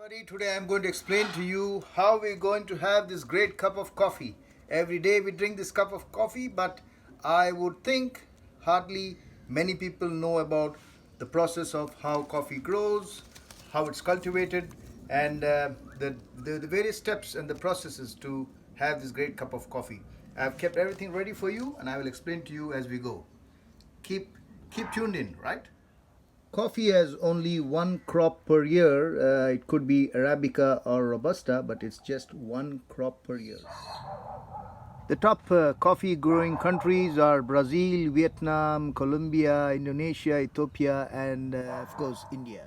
Buddy, today I'm going to explain to you how we're going to have this great cup of coffee. Every day we drink this cup of coffee, but I would think hardly many people know about the process of how coffee grows, how it's cultivated, and the various steps and the processes to have this great cup of coffee. I've kept everything ready for you, and I will explain to you as we go. Keep keep tuned in, right? Coffee has only one crop per year. It could be Arabica or Robusta, but it's just one crop per year. The top coffee growing countries are Brazil, Vietnam, Colombia, Indonesia, Ethiopia, and of course India.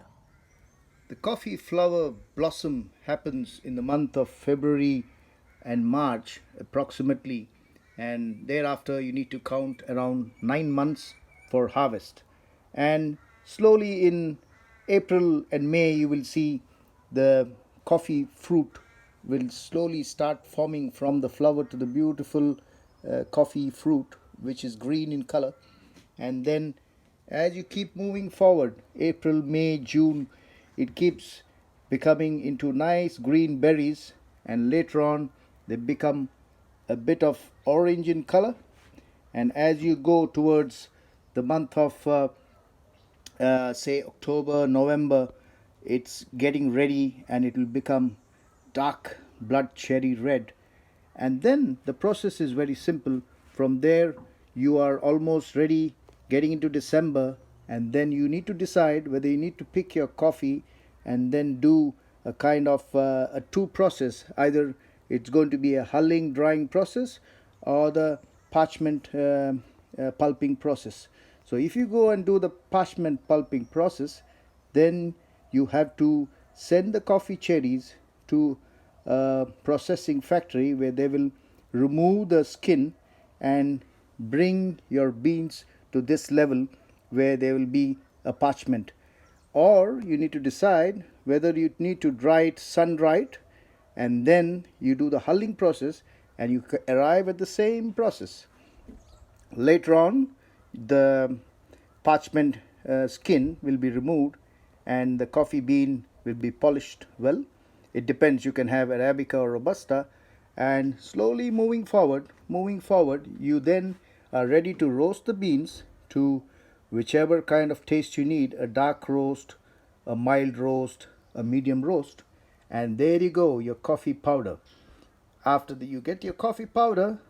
The coffee flower blossom happens in the month of February and March approximately, and thereafter you need to count around 9 months for harvest. And slowly in April and May, you will see the coffee fruit will slowly start forming from the flower to the beautiful coffee fruit, which is green in color. And then as you keep moving forward, April, May, June, it keeps becoming into nice green berries, and later on they become a bit of orange in color. And as you go towards the month of say October, November, it's getting ready and it will become dark blood cherry red. And then the process is very simple. From there, you are almost ready getting into December, and then you need to decide whether you need to pick your coffee and then do a kind of a two process. Either it's going to be a hulling drying process or the parchment pulping process. So if you go and do the parchment pulping process, then you have to send the coffee cherries to a processing factory where they will remove the skin and bring your beans to this level where there will be a parchment. Or you need to decide whether you need to dry it, sun dry it, and then you do the hulling process and you arrive at the same process. Later on, the parchment skin will be removed and the coffee bean will be polished well. It depends, you can have Arabica or Robusta. And slowly moving forward, you then are ready to roast the beans to whichever kind of taste you need, a dark roast, a mild roast, a medium roast. And there you go, your coffee powder. After you get your coffee powder,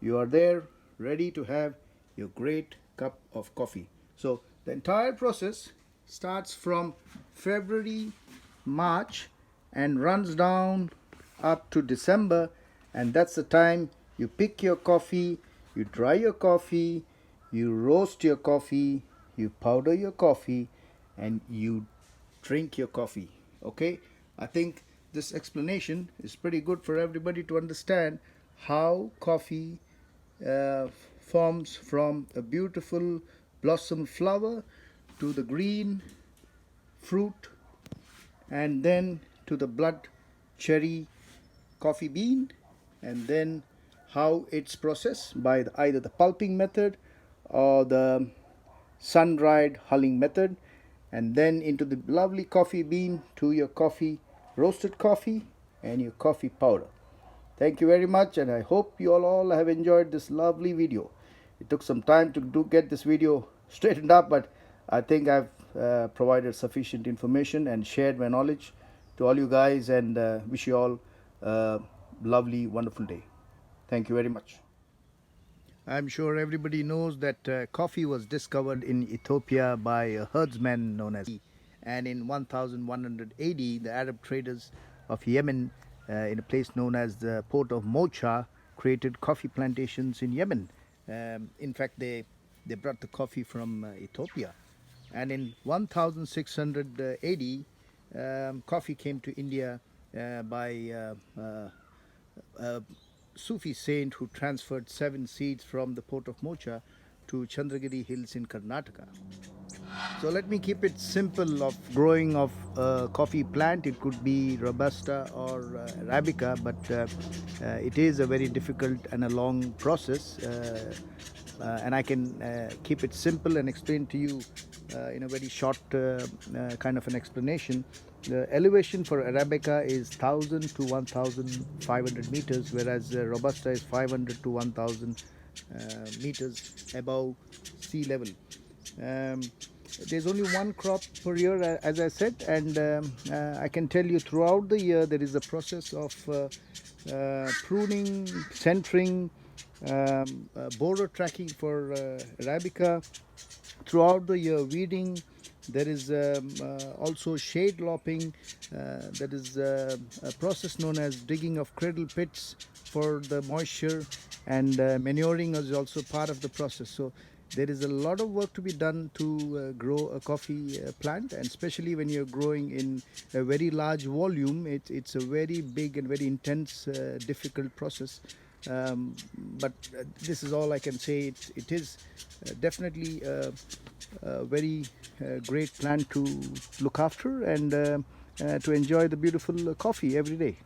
you are there ready to have your great cup of coffee. So the entire process starts from February, March, and runs down up to December, and that's the time you pick your coffee, you dry your coffee, you roast your coffee, you powder your coffee, and you drink your coffee. Okay, I think this explanation is pretty good for everybody to understand how coffee uh, forms from a beautiful blossom flower to the green fruit and then to the blood cherry coffee bean, and then how it's processed by either the pulping method or the sun dried hulling method, and then into the lovely coffee bean to your coffee, roasted coffee, and your coffee powder. Thank you very much, and I hope you all have enjoyed this lovely video. It took some time to get this video straightened up, but I think I've provided sufficient information and shared my knowledge to all you guys, and wish you all a lovely, wonderful day. Thank you very much. I'm sure everybody knows that coffee was discovered in Ethiopia by a herdsman known as, and in 1180 the Arab traders of Yemen in a place known as the port of Mocha created coffee plantations in Yemen. In fact, they brought the coffee from Ethiopia, and in 1680 coffee came to India by a Sufi saint who transferred 7 seeds from the port of Mocha to Chandragiri Hills in Karnataka. So let me keep it simple of growing of a coffee plant. It could be Robusta or Arabica, but it is a very difficult and a long process. And I can keep it simple and explain to you in a very short kind of an explanation The elevation for Arabica is 1000 to 1500 meters, whereas Robusta is 500 to 1000 meters above sea level. Um, there's only one crop per year, as I said, and I can tell you throughout the year there is a process of pruning, centering, border tracking for Arabica. Throughout the year, weeding. There is also shade lopping. That is a process known as digging of cradle pits for the moisture, and manuring is also part of the process. So there is a lot of work to be done to grow a coffee plant, and especially when you're growing in a very large volume, it's a very big and very intense, difficult process. But this is all I can say. It is definitely a very great plant to look after, and to enjoy the beautiful coffee every day.